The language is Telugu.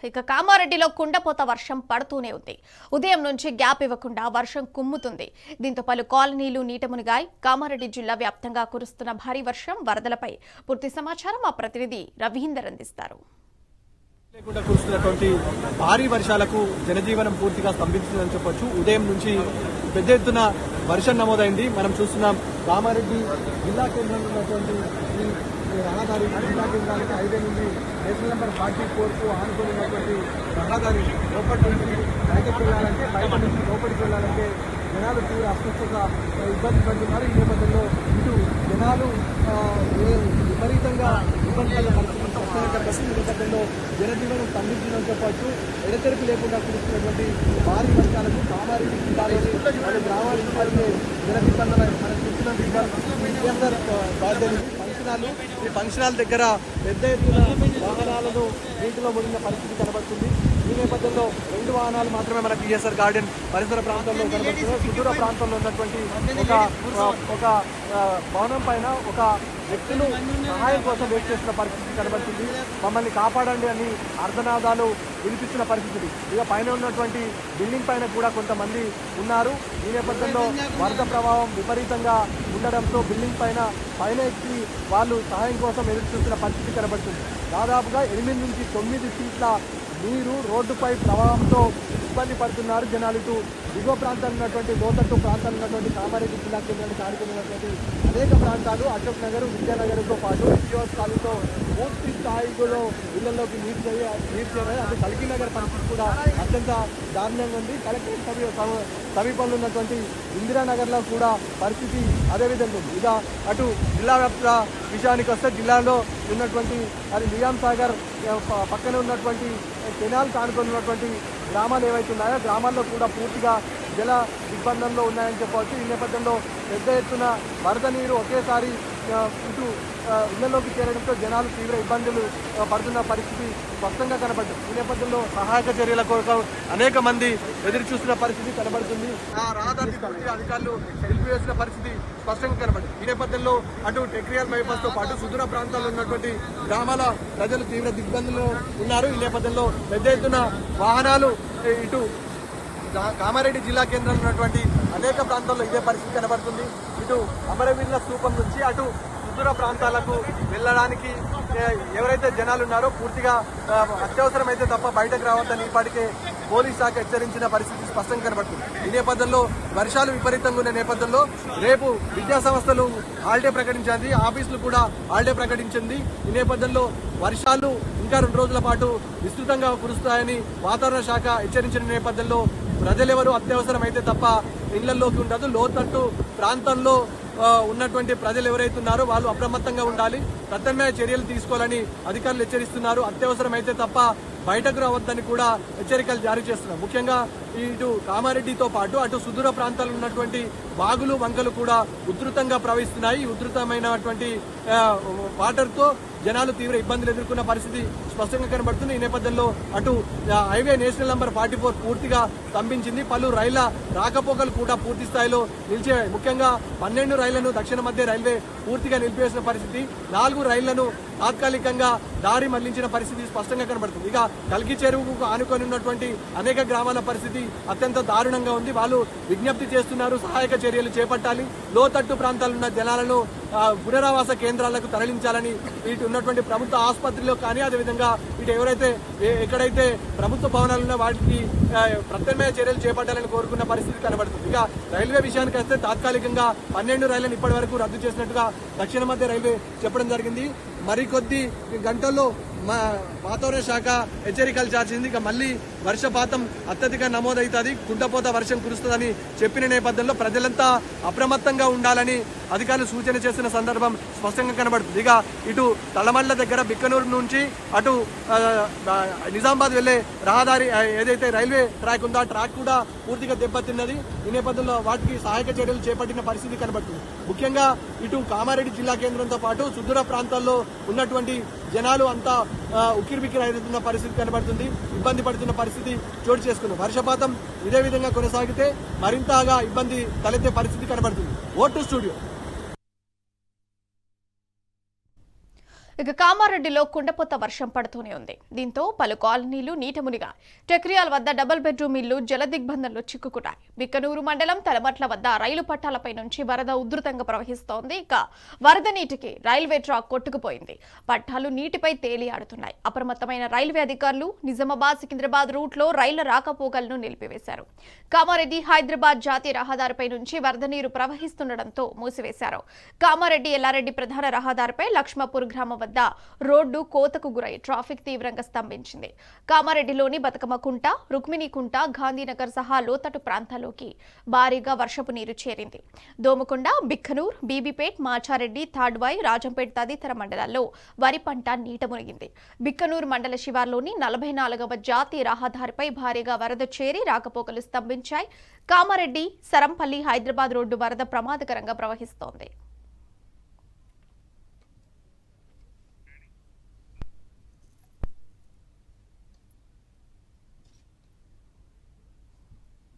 ఇక కామారెడ్డిలో కుండపోత వర్షం పడుతూనే ఉంది. ఉదయం నుంచి గ్యాప్ ఇవ్వకుండా వర్షం కుమ్ముతుంది. దీంతో పలు కాలనీలు నీట మునిగాయి. కామారెడ్డి జిల్లా వ్యాప్తంగా కురుస్తున్న భారీ వర్షం, వరదలపై పూర్తి సమాచారం మా ప్రతినిధి రవీందర్ అందిస్తారు. లేకుండా కురుస్తున్నటువంటి భారీ వర్షాలకు జనజీవనం పూర్తిగా స్తంభించిందని చెప్పొచ్చు. ఉదయం నుంచి పెద్ద ఎత్తున వర్షం నమోదైంది. మనం చూస్తున్నాం కామారెడ్డి జిల్లా కేంద్రంలో ఉన్నటువంటి ఈ రహదారి జిల్లా కేంద్రానికి హైవే నుండి నేషనల్ నెంబర్ 44కు ఆనుకొని ఉన్నటువంటి రహదారి లోపటి నుంచి బయటకు వెళ్లాలంటే, బయట నుంచి లోపలికి వెళ్లాలంటే జనాలు తీవ్ర అస్వస్థత ఇబ్బంది పడుతున్నారు. ఈ నేపథ్యంలో ఇటు జనాలు విపరీతంగా ఇబ్బంది పడే పరిస్థితి ఈ నేపథ్యంలో జనజీవనం స్తంభించిందని చెప్పవచ్చు. ఎడతెరిపి లేకుండా కురుస్తున్నటువంటి భారీ వర్షాలకు కామారెడ్డి జిల్లాలోని పలు గ్రామాలు ఇప్పటికే జనదిబ్బందులు మనం చూస్తున్న ఈ ఫంక్షన్ హాల్ దగ్గర పెద్ద ఎత్తున వాహనాలను నీటిలో మునిగిన పరిస్థితి కనబడుతుంది. ఈ నేపథ్యంలో 2 వాహనాలు మాత్రమే మనకి ఈఎస్ఆర్ గార్డెన్ పరిసర ప్రాంతంలో కనబడుతున్నాయి. సుదూర ప్రాంతంలో ఉన్నటువంటి ఒక భవనం పైన ఒక వ్యక్తులు సహాయం కోసం వెయిట్ చేస్తున్న పరిస్థితి కనబడుతుంది. మమ్మల్ని కాపాడండి అని అర్ధనాదాలు వినిపిస్తున్న పరిస్థితి. ఇక పైన ఉన్నటువంటి బిల్డింగ్ పైన కూడా కొంతమంది ఉన్నారు. ఈ నేపథ్యంలో వరద ప్రభావం విపరీతంగా ఉండడంతో బిల్డింగ్ పైన ఎక్కి వాళ్ళు సహాయం కోసం ఎదురు చూస్తున్న పరిస్థితి కనబడుతుంది. దాదాపుగా 8 నుంచి 9 ఫీట్ల నీరు రోడ్డుపై ప్రవాహంతో ఇబ్బంది పడుతున్నారు జనాలు. ఇటు దిగువ ప్రాంతాలు ఉన్నటువంటి లోతట్టు ప్రాంతాలు ఉన్నటువంటి కామారెడ్డి జిల్లా కేంద్రానికి ఆడుకున్నటువంటి అనేక ప్రాంతాలు అశోక్ నగర్, విద్యానగర్తో పాటు ఎన్జిఓస్ కాలనీతో పూర్తి స్థాయిలో ఇళ్లలోకి నీరు చేరాయి. అటు కల్కి నగర్ పరిస్థితి కూడా అత్యంత దారుణంగా ఉంది. కలెక్టరేట్ సమీపంలో ఉన్నటువంటి ఇందిరానగర్లో కూడా పరిస్థితి అదే విధంగా ఉంది. ఇక అటు జిల్లా వ్యాప్త విషయానికి వస్తే జిల్లాలో ఉన్నటువంటి అది నిజాం సాగర్ పక్కనే ఉన్నటువంటి కెనాల్ కానుకొని ఉన్నటువంటి గ్రామాలు ఏవైతే ఉన్నాయో గ్రామాల్లో కూడా పూర్తిగా జల దిగ్బంధంలో ఉన్నాయని చెప్పవచ్చు. ఈ నేపథ్యంలో పెద్ద ఎత్తున వరద నీరు ఒకేసారి ఇటు ఇళ్లలోకి చేరడంతో జనాలు తీవ్ర ఇబ్బందులు పడుతున్న పరిస్థితి స్పష్టంగా కనబడుతుంది. ఈ నేపథ్యంలో సహాయక చర్యల కొరకు అనేక మంది ఎదురు చూస్తున్న పరిస్థితి కనబడుతుంది. ఆ రహదారి అధికారులు నిలిపివేసిన పరిస్థితి స్పష్టంగా కనబడుతుంది. ఈ నేపథ్యంలో అటు టెక్రియల్ బైపాస్ తో పాటు సుదూర ప్రాంతాల్లో ఉన్నటువంటి గ్రామాల ప్రజలు తీవ్ర దిగ్బంధంలో ఉన్నారు. ఈ నేపథ్యంలో పెద్ద ఎత్తున వాహనాలు ఇటు కామారెడ్డి జిల్లా కేంద్రంలో ఉన్నటువంటి అనేక ప్రాంతాల్లో ఇదే పరిస్థితి కనబడుతుంది. ఇటు అమరవీరుల స్తూపం నుంచి అటు సుదూర ప్రాంతాలకు వెళ్ళడానికి ఎవరైతే జనాలు ఉన్నారో పూర్తిగా అత్యవసరమైతే తప్ప బయటకు రావద్దని ఇప్పటికే పోలీస్ శాఖ హెచ్చరించిన పరిస్థితి స్పష్టంగా కనబడుతుంది. ఈ నేపథ్యంలో వర్షాలు విపరీతంగా ఉన్న నేపథ్యంలో రేపు విద్యా సంస్థలు హాలిడే ప్రకటించింది, ఆఫీసులు కూడా హాలిడే ప్రకటించింది. ఈ నేపథ్యంలో వర్షాలు ఇంకా 2 రోజుల పాటు విస్తృతంగా కురుస్తాయని వాతావరణ శాఖ హెచ్చరించిన నేపథ్యంలో ప్రజలెవరూ అత్యవసరమైతే తప్ప ఇళ్లలోకి ఉండదు. లోతట్టు ప్రాంతంలో ఉన్నటువంటి ప్రజలు ఎవరైతే ఉన్నారో వాళ్ళు అప్రమత్తంగా ఉండాలి, ప్రత్యామ్నాయ చర్యలు తీసుకోవాలని అధికారులు హెచ్చరిస్తున్నారు. అత్యవసరమైతే తప్ప బయటకు రావద్దని కూడా హెచ్చరికలు జారీ చేస్తున్నారు. ముఖ్యంగా ఇటు కామారెడ్డితో పాటు అటు సుదూర ప్రాంతాల్లో ఉన్నటువంటి వాగులు, వంకలు కూడా ఉధృతంగా ప్రవహిస్తున్నాయి. ఉధృతమైనటువంటి వాటర్తో జనాలు తీవ్ర ఇబ్బందులు ఎదుర్కొన్న పరిస్థితి స్పష్టంగా కనబడుతుంది. ఈ నేపథ్యంలో అటు హైవే నేషనల్ నెంబర్ 44 పూర్తిగా స్తంభించింది. పలు రైళ్ల రాకపోకలు కూడా పూర్తి స్థాయిలో నిలిచేవాయి. ముఖ్యంగా 12 రైళ్లను దక్షిణ మధ్య రైల్వే పూర్తిగా నిలిపివేసిన పరిస్థితి, 4 రైళ్లను తాత్కాలికంగా దారి మళ్లించిన పరిస్థితి స్పష్టంగా కనబడుతుంది. ఇక కల్కి చెరువుకు ఆనుకొని ఉన్నటువంటి అనేక గ్రామాల పరిస్థితి అత్యంత దారుణంగా ఉంది. వాళ్ళు విజ్ఞప్తి చేస్తున్నారు, సహాయక చర్యలు చేపట్టాలి, లోతట్టు ప్రాంతాల్లో ఉన్న జనాలను పునరావాస కేంద్రాలకు తరలించాలని ఇటు ఉన్నటువంటి ప్రభుత్వ ఆసుపత్రిలో కానీ అదేవిధంగా ఇటు ఎక్కడైతే ప్రభుత్వ భవనాలు ఉన్నా వాటికి ప్రత్యామ్నాయ చర్యలు చేపట్టాలని కోరుకున్న పరిస్థితి కనబడుతుంది. ఇక రైల్వే విషయానికి వస్తే తాత్కాలికంగా 12 రైళ్లను ఇప్పటి వరకు రద్దు చేసినట్టుగా దక్షిణ మధ్య రైల్వే చెప్పడం జరిగింది. మరికొద్ది గంటల్లో వాతావరణ శాఖ హెచ్చరికలు చేసింది. ఇక మళ్లీ వర్షపాతం అత్యధిక నమోదవుతుంది, కుండపోత వర్షం కురుస్తుందని చెప్పిన నేపథ్యంలో ప్రజలంతా అప్రమత్తంగా ఉండాలని అధికారులు సూచన చేసిన సందర్భం స్పష్టంగా కనబడుతుంది. ఇక ఇటు తలమల్ల దగ్గర బిక్కనూరు నుంచి అటు నిజామాబాద్ వెళ్లే రహదారి ఏదైతే రైల్వే ట్రాక్ ఉందో ఆ ట్రాక్ కూడా పూర్తిగా దెబ్బతిన్నది. ఈ నేపథ్యంలో వాటికి సహాయక చర్యలు చేపట్టిన పరిస్థితి కనబడుతుంది. ముఖ్యంగా ఇటు కామారెడ్డి జిల్లా కేంద్రంతో పాటు సుదూర ప్రాంతాల్లో ఉన్నటువంటి జనాలు అంతా ఉక్కిరిబిక్కిరి అవుతున్న పరిస్థితి కనబడుతుంది, ఇబ్బంది పడుతున్న పరిస్థితి చోటు చేసుకుంది. వర్షపాతం ఇదే విధంగా కొనసాగితే మరింతగా ఇబ్బంది తలెత్తే పరిస్థితి కనబడుతుంది. Vote studio. ఇక కామారెడ్డిలో కుండపోత వర్షం పడుతూనే ఉంది. దీంతో పలు కాలనీలు నీట మునిగాయి. టెక్రియాల్ వద్ద డబుల్ బెడ్రూమ్ ఇల్లు జల దిగ్బంధంలో చిక్కుకున్నాయి. బిక్కనూరు మండలం తలమట్ల వద్ద రైలు పట్టాలపై నుంచి వరద ఉధృతంగా ప్రవహిస్తోంది. ఇక వరద నీటికి రైల్వే ట్రాక్ కొట్టుకుపోయింది. పట్టాలు నీటిపై తేలి ఆడుతున్నాయి. అప్రమత్తమైన రైల్వే అధికారులు నిజామాబాద్ సికింద్రాబాద్ రూట్లో రైళ్ల రాకపోకలను నిలిపివేశారు. కామారెడ్డి హైదరాబాద్ జాతీయ రహదారిపై నుంచి వరద నీరు ప్రవహిస్తుండటంతో మూసివేశారు. కామారెడ్డి ఎల్లారెడ్డి ప్రధాన రహదారిపై లక్ష్మపూర్ గ్రామం వద్ద రోడ్డు కోతకు గురై ట్రాఫిక్ తీవ్రంగా స్తంభించింది. కామారెడ్డిలోని బతుకమ్మకుంట, రుక్మిణికుంట, గాంధీనగర్ సహా లోతట్టు ప్రాంతాల్లోకి భారీగా వర్షపు నీరు చేరింది. దోమకొండ, బిక్కనూర్, బీబీపేట్, మాచారెడ్డి, తాడ్వాయ్, రాజంపేట్ తదితర మండలాల్లో వరి పంట నీట మునిగింది. బిక్కనూర్ మండల శివార్లోని 44వ జాతీయ రహదారిపై భారీగా వరద చేరి రాకపోకలు స్తంభించాయి. కామారెడ్డి, సరంపల్లి, హైదరాబాద్ రోడ్డు వరద ప్రమాదకరంగా ప్రవహిస్తోంది.